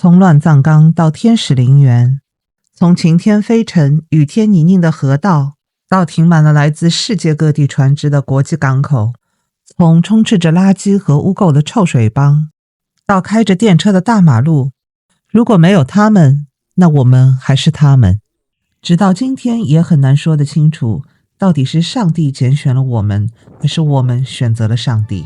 从乱葬岗到天使陵园，从晴天飞尘、雨天泥泞的河道，到停满了来自世界各地船只的国际港口，从充斥着垃圾和污垢的臭水帮，到开着电车的大马路，如果没有他们，那我们还是他们。直到今天也很难说得清楚，到底是上帝拣选了我们，还是我们选择了上帝。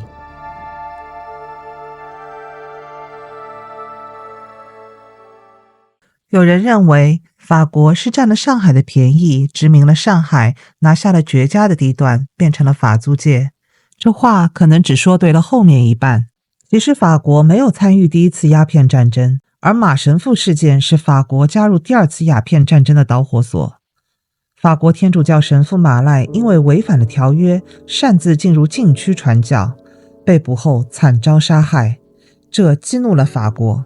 有人认为法国是占了上海的便宜，殖民了上海，拿下了绝佳的地段，变成了法租界。这话可能只说对了后面一半。其实法国没有参与第一次鸦片战争，而马神父事件是法国加入第二次鸦片战争的导火索。法国天主教神父马赖因为违反了条约，擅自进入禁区传教，被捕后惨遭杀害，这激怒了法国。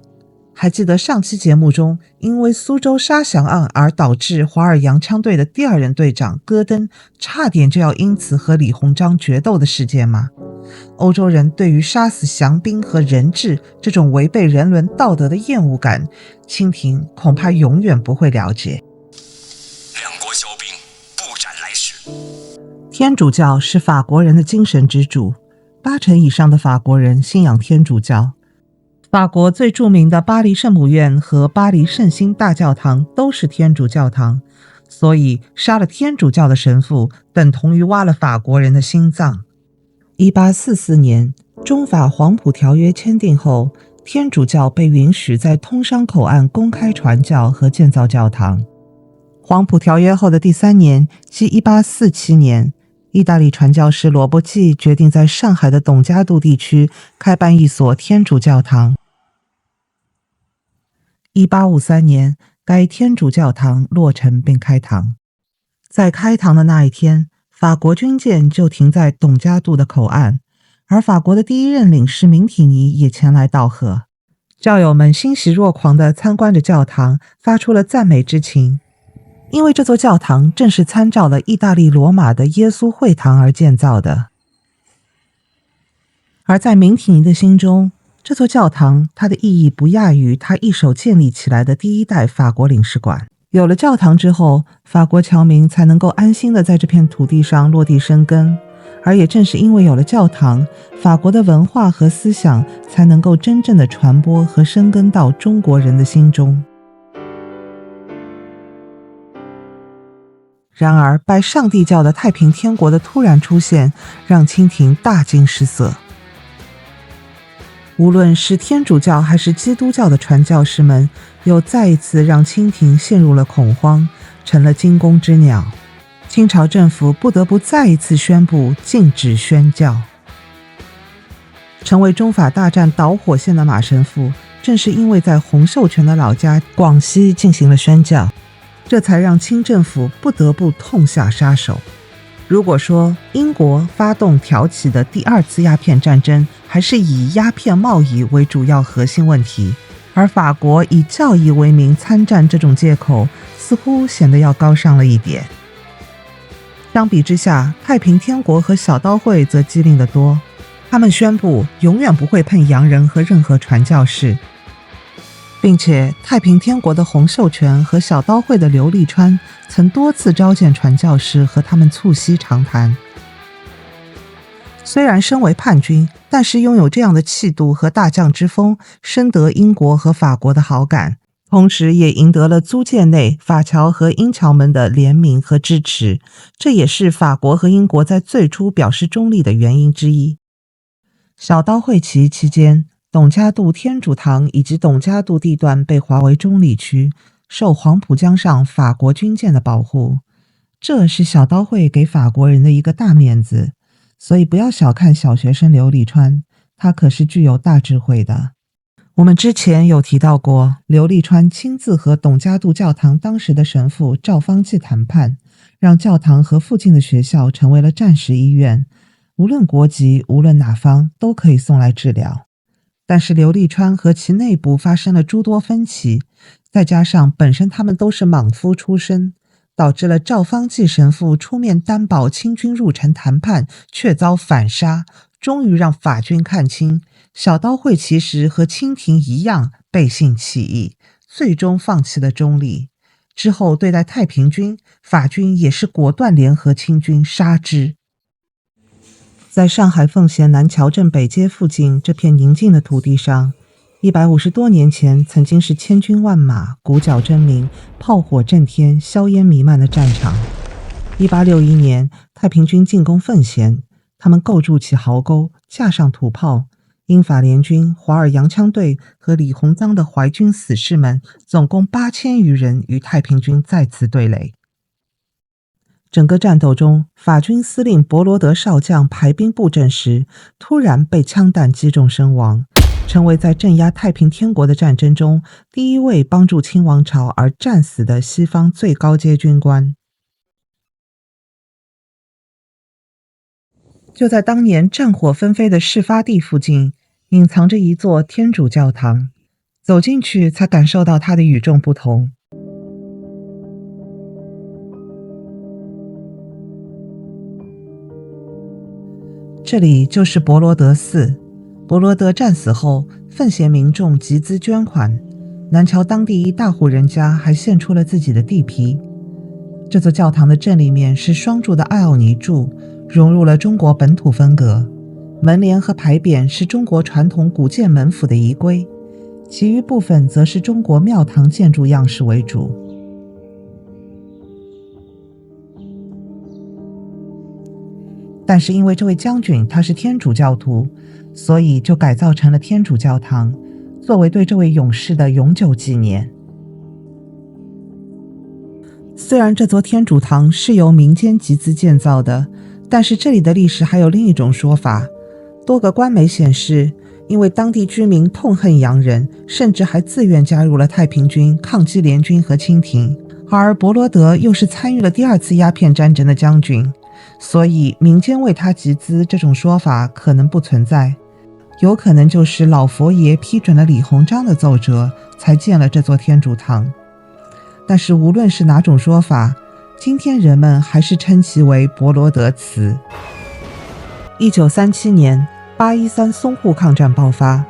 还记得上期节目中因为苏州杀降案而导致华尔洋枪队的第二任队长戈登差点就要因此和李鸿章决斗的事件吗？欧洲人对于杀死降兵和人质这种违背人伦道德的厌恶感，清廷恐怕永远不会了解。两国交兵，不斩来使。天主教是法国人的精神支柱，80%以上的法国人信仰天主教。法国最著名的巴黎圣母院和巴黎圣心大教堂都是天主教堂，所以杀了天主教的神父等同于挖了法国人的心脏。1844年，中法黄埔条约签订后，天主教被允许在通商口岸公开传教和建造教堂。黄埔条约后的第3年，即1847年，意大利传教士罗伯济决定在上海的董家渡地区开办一所天主教堂。1853年，该天主教堂落成并开堂。在开堂的那一天，法国军舰就停在董家渡的口岸，而法国的第一任领事明体尼也前来道贺。教友们欣喜若狂地参观着教堂，发出了赞美之情。因为这座教堂正是参照了意大利罗马的耶稣会堂而建造的。而在明体尼的心中，这座教堂它的意义不亚于他一手建立起来的第一代法国领事馆。有了教堂之后，法国侨民才能够安心地在这片土地上落地生根，而也正是因为有了教堂，法国的文化和思想才能够真正的传播和生根到中国人的心中。然而拜上帝教的太平天国的突然出现，让清廷大惊失色。无论是天主教还是基督教的传教士们，又再一次让清廷陷入了恐慌，成了惊弓之鸟。清朝政府不得不再一次宣布禁止宣教。成为中法大战导火线的马神父，正是因为在洪秀全的老家广西进行了宣教，这才让清政府不得不痛下杀手。如果说英国发动挑起的第二次鸦片战争还是以鸦片贸易为主要核心问题，而法国以教义为名参战这种借口似乎显得要高尚了一点。相比之下，太平天国和小刀会则机灵得多，他们宣布永远不会碰洋人和任何传教士，并且太平天国的洪秀全和小刀会的刘立川曾多次召见传教士和他们促膝长谈。虽然身为叛军，但是拥有这样的气度和大将之风，深得英国和法国的好感，同时也赢得了租界内法侨和英侨们的怜悯和支持，这也是法国和英国在最初表示中立的原因之一。小刀会起义期间，董家渡天主堂以及董家渡地段被划为中立区，受黄浦江上法国军舰的保护，这是小刀会给法国人的一个大面子。所以不要小看小学生刘立川，他可是具有大智慧的。我们之前有提到过，刘立川亲自和董家渡教堂当时的神父赵方济谈判，让教堂和附近的学校成为了战时医院，无论国籍，无论哪方，都可以送来治疗。但是刘立川和其内部发生了诸多分歧，再加上本身他们都是莽夫出身，导致了赵方济神父出面担保清军入城谈判，却遭反杀，终于让法军看清小刀会其实和清廷一样背信弃义，最终放弃了中立。之后对待太平军，法军也是果断联合清军杀之。在上海奉贤南桥镇北街附近这片宁静的土地上，150多年前曾经是千军万马、鼓角争鸣、炮火震天、硝烟弥漫的战场。1861年，太平军进攻奉贤，他们构筑起壕沟，架上土炮。英法联军、华尔洋枪队和李鸿章的淮军死士们，总共8000余人与太平军再次对垒。整个战斗中，法军司令伯罗德少将排兵布阵时，突然被枪弹击中身亡，成为在镇压太平天国的战争中第一位帮助清王朝而战死的西方最高阶军官。就在当年战火纷飞的事发地附近，隐藏着一座天主教堂，走进去才感受到它的与众不同。这里就是伯罗德寺。伯罗德战死后，奉贤民众集资捐款，南桥当地一大户人家还献出了自己的地皮。这座教堂的正立面是双柱的艾奥尼柱，融入了中国本土风格。门帘和牌匾是中国传统古建门府的仪规，其余部分则是中国庙堂建筑样式为主。但是因为这位将军他是天主教徒，所以就改造成了天主教堂，作为对这位勇士的永久纪念。虽然这座天主堂是由民间集资建造的，但是这里的历史还有另一种说法。多个官媒显示，因为当地居民痛恨洋人，甚至还自愿加入了太平军，抗击联军和清廷，而伯罗德又是参与了第2次鸦片战争的将军，所以民间为他集资这种说法可能不存在，有可能就是老佛爷批准了李鸿章的奏折，才建了这座天主堂。但是无论是哪种说法，今天人们还是称其为伯罗德祠。1937年813淞沪抗战爆发，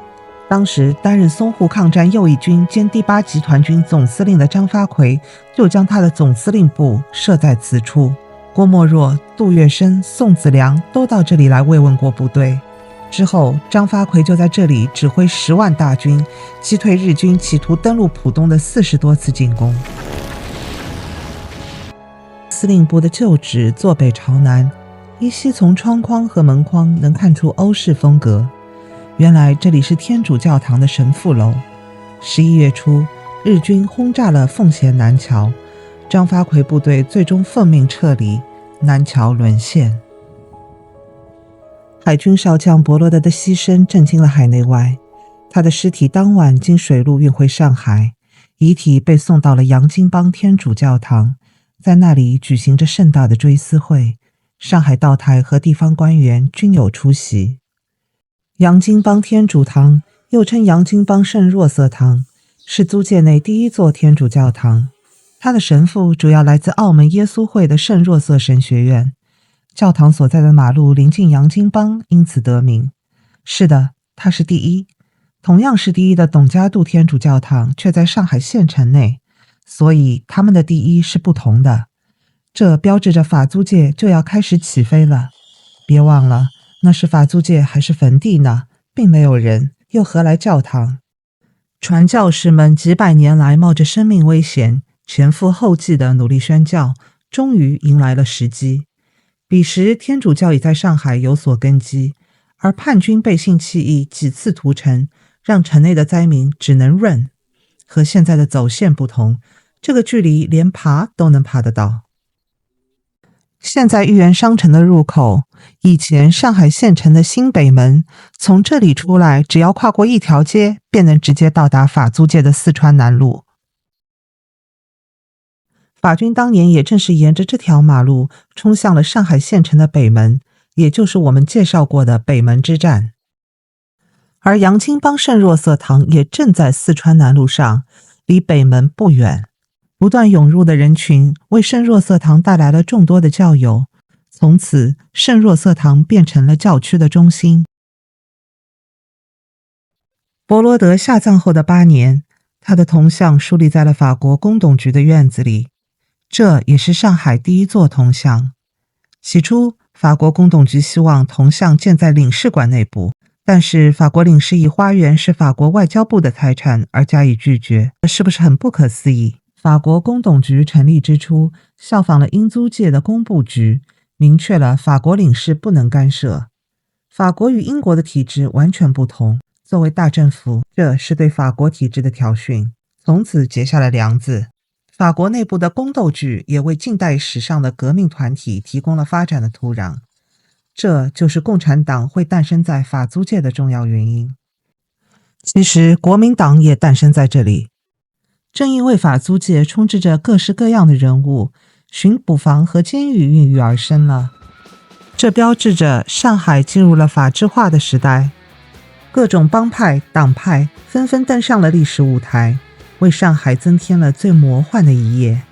当时担任淞沪抗战右翼军兼第8集团军总司令的张发奎就将他的总司令部设在此处。郭沫若、杜月笙、宋子良都到这里来慰问过部队。之后，张发奎就在这里指挥10万大军，击退日军企图登陆浦东的40多次进攻。司令部的旧址坐北朝南，依稀从窗框和门框能看出欧式风格。原来这里是天主教堂的神父楼。11月初，日军轰炸了奉贤南桥，张发奎部队最终奉命撤离，南桥沦陷。海军少将伯罗德的牺牲震惊了海内外，他的尸体当晚经水路运回上海，遗体被送到了洋泾浜天主教堂，在那里举行着盛大的追思会，上海道台和地方官员均有出席。洋泾浜天主堂又称洋泾浜圣若瑟堂，是租界内第1座天主教堂，它的神父主要来自澳门耶稣会的圣若瑟神学院。教堂所在的马路临近洋泾浜，因此得名。是的，它是第1。同样是第1的董家渡天主教堂却在上海县城内，所以他们的第1是不同的。这标志着法租界就要开始起飞了。别忘了，那是法租界还是坟地呢？并没有人，又何来教堂？传教士们几百年来冒着生命危险，前赴后继地努力宣教，终于迎来了时机。彼时天主教已在上海有所根基，而叛军背信弃义，几次屠城，让城内的灾民只能润。和现在的走线不同，这个距离连爬都能爬得到。现在豫园商城的入口，以前上海县城的新北门，从这里出来只要跨过一条街，便能直接到达法租界的四川南路。法军当年也正是沿着这条马路冲向了上海县城的北门，也就是我们介绍过的北门之战。而洋泾浜圣若瑟堂也正在四川南路上，离北门不远。不断涌入的人群为圣若瑟堂带来了众多的教友，从此圣若瑟堂变成了教区的中心。伯罗德下葬后的8年，他的铜像树立在了法国公董局的院子里，这也是上海第一座铜像。起初，法国公董局希望铜像建在领事馆内部，但是法国领事以花园是法国外交部的财产而加以拒绝，这是不是很不可思议？法国公董局成立之初，效仿了英租界的工部局，明确了法国领事不能干涉。法国与英国的体制完全不同，作为大政府，这是对法国体制的挑衅，从此结下了梁子。法国内部的宫斗剧也为近代史上的革命团体提供了发展的土壤，这就是共产党会诞生在法租界的重要原因。其实国民党也诞生在这里，正因为法租界充斥着各式各样的人物，巡捕房和监狱孕育而生了。这标志着上海进入了法制化的时代，各种帮派、党派纷纷登上了历史舞台，为上海增添了最魔幻的一页。